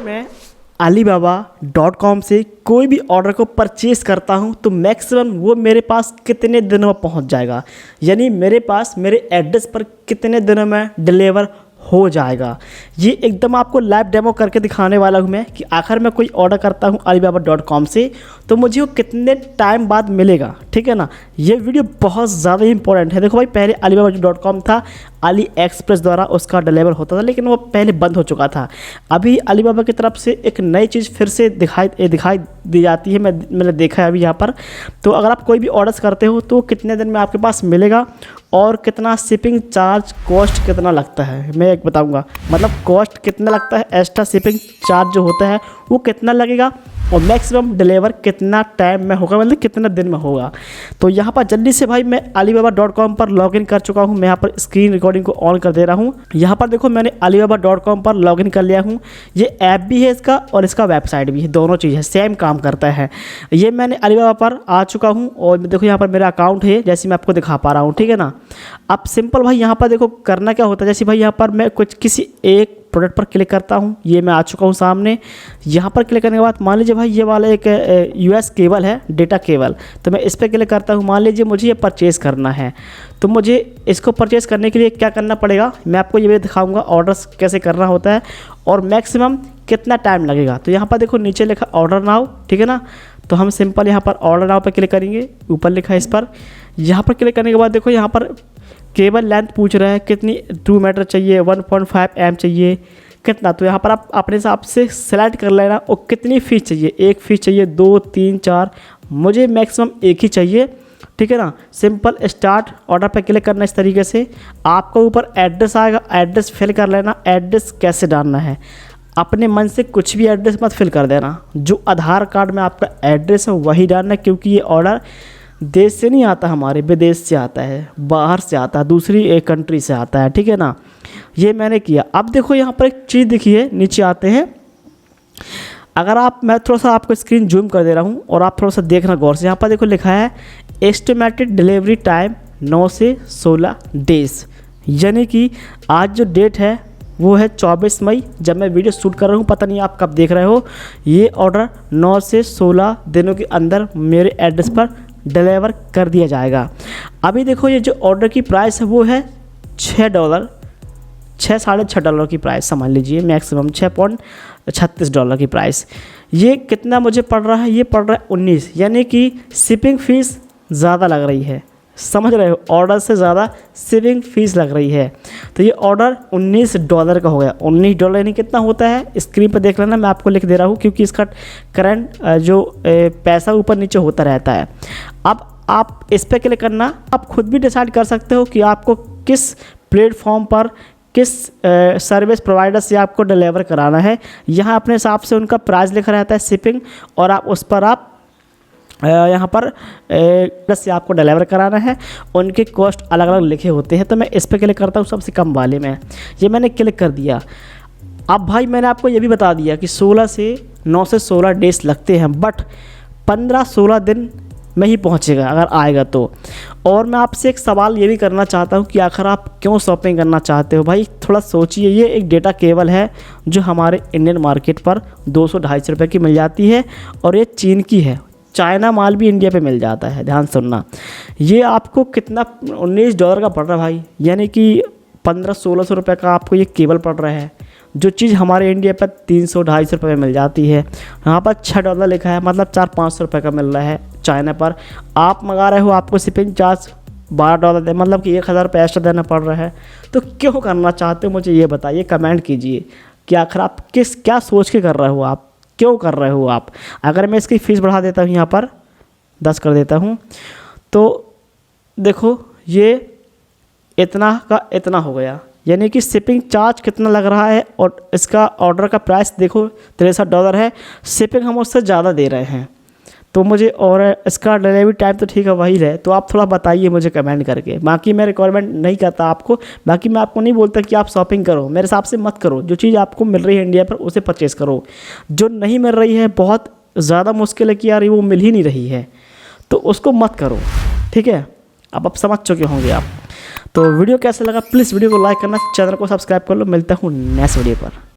मैं alibaba.com से कोई भी ऑर्डर को परचेज़ करता हूं तो मैक्सिमम वो मेरे पास कितने दिनों में पहुंच जाएगा, यानी मेरे पास मेरे एड्रेस पर कितने दिनों में डिलीवर हो जाएगा। ये एकदम आपको लाइव डेमो करके दिखाने वाला हूँ मैं कि आखिर मैं कोई ऑर्डर करता हूँ alibaba.com से तो मुझे वो कितने टाइम बाद मिलेगा। ठीक है ना, ये वीडियो बहुत ज़्यादा इंपॉर्टेंट है। देखो भाई, पहले alibaba.com था, अली एक्सप्रेस द्वारा उसका डिलीवर होता था, लेकिन वो पहले बंद हो चुका था। अभी अलीबाबा की तरफ से एक नई चीज़ फिर से दिखाई दी जाती है, मैंने देखा है अभी यहाँ पर। तो अगर आप कोई भी ऑर्डर्स करते हो तो कितने दिन में आपके पास मिलेगा और कितना शिपिंग चार्ज कॉस्ट कितना लगता है मैं एक बताऊंगा। मतलब कॉस्ट कितना लगता है, एक्स्ट्रा शिपिंग चार्ज जो होता है वो कितना लगेगा और मैक्सिमम डिलीवर कितना टाइम में होगा, मतलब कितना दिन में होगा। तो यहाँ पर जल्दी से भाई मैं alibaba.com पर लॉगिन कर चुका हूँ। मैं यहाँ पर स्क्रीन रिकॉर्डिंग को ऑन कर दे रहा हूँ। यहाँ पर देखो मैंने alibaba.com पर लॉगिन कर लिया हूँ। ये ऐप भी है इसका और इसका वेबसाइट भी है, दोनों चीज़ है, सेम काम करता है। ये मैंने alibaba पर आ चुका हूँ और देखो यहाँ पर मेरा अकाउंट है, जैसे मैं आपको दिखा पा रहा हूँ। ठीक है ना, अब सिंपल भाई यहाँ पर देखो करना क्या होता है। जैसे भाई यहाँ पर मैं किसी एक प्रोडक्ट पर क्लिक करता हूँ, ये मैं आ चुका हूँ सामने। यहाँ पर क्लिक करने के बाद मान लीजिए भाई ये वाला एक यूएस केबल है, डेटा केबल, तो मैं इस पर क्लिक करता हूँ। मान लीजिए मुझे ये परचेज़ करना है, तो मुझे इसको परचेज़ करने के लिए क्या करना पड़ेगा मैं आपको ये भी दिखाऊंगा, ऑर्डर्स कैसे करना होता है और मैक्सिमम कितना टाइम लगेगा। तो यहाँ पर देखो नीचे लिखा ऑर्डर नाउ, ठीक है ना, तो हम सिंपल यहाँ पर ऑर्डर नाउ पर क्लिक करेंगे। ऊपर लिखा है इस पर, यहाँ पर क्लिक करने के बाद देखो यहाँ पर केबल लेंथ पूछ रहा है कितनी, 2 मीटर चाहिए, 1.5 एम चाहिए, कितना। तो यहाँ पर आप अपने हिसाब से सेलेक्ट कर लेना और कितनी फीस चाहिए, 1 फीस चाहिए, 2, 3, 4, मुझे मैक्सिमम 1 ही चाहिए। ठीक है ना, सिंपल स्टार्ट ऑर्डर पे क्लिक करना। इस तरीके से आपको ऊपर एड्रेस आएगा, एड्रेस फिल कर लेना। एड्रेस कैसे डालना है, अपने मन से कुछ भी एड्रेस मत फिल कर देना, जो आधार कार्ड में आपका एड्रेस है वही डालना, क्योंकि ये ऑर्डर देश से नहीं आता, हमारे विदेश से आता है, बाहर से आता है, दूसरी एक कंट्री से आता है। ठीक है ना, ये मैंने किया। अब देखो यहाँ पर एक चीज़ दिखी है, नीचे आते हैं। अगर आप, मैं थोड़ा सा आपको स्क्रीन जूम कर दे रहा हूँ और आप थोड़ा सा देखना गौर से। यहाँ पर देखो लिखा है एस्टिमेटेड डिलीवरी टाइम 9 से 16 डेज़, यानी कि आज जो डेट है वो है 24 मई, जब मैं वीडियो शूट कर रहा हूँ। पता नहीं आप कब देख रहे हो। ये ऑर्डर 9 से 16 दिनों के अंदर मेरे एड्रेस पर डिलीवर कर दिया जाएगा। अभी देखो ये जो ऑर्डर की प्राइस है वो है $6, $6.5 की प्राइस समझ लीजिए, मैक्सिमम $6.36 की प्राइस। ये कितना मुझे पड़ रहा है, ये पड़ रहा है 19, यानी कि शिपिंग फ़ीस ज़्यादा लग रही है, समझ रहे हो, ऑर्डर से ज़्यादा शिपिंग फ़ीस लग रही है। तो ये ऑर्डर $19 का हो गया। $19 यानी कितना होता है, स्क्रीन पर देख लेना, मैं आपको लिख दे रहा हूँ, क्योंकि इसका करंट जो पैसा ऊपर नीचे होता रहता है। अब आप इस पर क्लिक करना, आप खुद भी डिसाइड कर सकते हो कि आपको किस प्लेटफॉर्म पर, किस सर्विस प्रोवाइडर से आपको डिलीवर कराना है। यहाँ अपने हिसाब से उनका प्राइस लिखा रहता है शिपिंग, और आप उस पर आप यहाँ पर प्लस से आपको डिलीवर कराना है, उनके कॉस्ट अलग अलग लिखे होते हैं। तो मैं इस पर क्लिक करता हूँ सबसे कम वाले में, ये मैंने क्लिक कर दिया। अब भाई मैंने आपको ये भी बता दिया कि 9 से 16 डेज लगते हैं, बट 15-16 दिन में ही पहुँचेगा अगर आएगा तो। और मैं आपसे एक सवाल ये भी करना चाहता हूँ कि आखिर आप क्यों शॉपिंग करना चाहते हो। भाई थोड़ा सोचिए, ये एक डेटा केबल है जो हमारे इंडियन मार्केट पर 200-250 रुपये की मिल जाती है, और ये चीन की है। चाइना माल भी इंडिया पे मिल जाता है, ध्यान सुनना। ये आपको कितना, $19 का पड़ रहा है भाई, यानी कि 1500-1600 रुपये का आपको ये केबल पड़ रहा है, जो चीज़ हमारे इंडिया पर 300-250 रुपये में मिल जाती है। यहाँ पर $6 लिखा है, मतलब 400-500 रुपये का मिल रहा है चाइना पर। आप मंगा रहे हो, आपको शिपिंग चार्ज $12 दे, मतलब कि 1000 रुपये एक्स्ट्रा देना पड़ रहा है। तो क्यों करना चाहते हो मुझे ये बताइए, कमेंट कीजिए कि आखिर आप क्या सोच के कर रहे हो, आप क्यों कर रहे हो आप। अगर मैं इसकी फ़ीस बढ़ा देता हूँ, यहाँ पर 10 कर देता हूँ, तो देखो ये इतना का इतना हो गया, यानी कि शिपिंग चार्ज कितना लग रहा है, और इसका ऑर्डर का प्राइस देखो $63 है, शिपिंग हम उससे ज़्यादा दे रहे हैं। तो मुझे, और इसका डिलीवरी टाइम तो ठीक है वही रहे। तो आप थोड़ा बताइए मुझे कमेंट करके। बाकी मैं रिक्वायरमेंट नहीं करता आपको, बाकी मैं आपको नहीं बोलता कि आप शॉपिंग करो, मेरे हिसाब से मत करो। जो चीज़ आपको मिल रही है इंडिया पर उसे परचेज़ करो, जो नहीं मिल रही है, बहुत ज़्यादा मुश्किल है कि यार वो मिल ही नहीं रही है, तो उसको मत करो। ठीक है, अब आप समझ चुके होंगे आप। तो वीडियो कैसा लगा प्लीज़ वीडियो को लाइक करना, चैनल को सब्सक्राइब कर लो। मिलता हूँ नेक्स्ट वीडियो पर।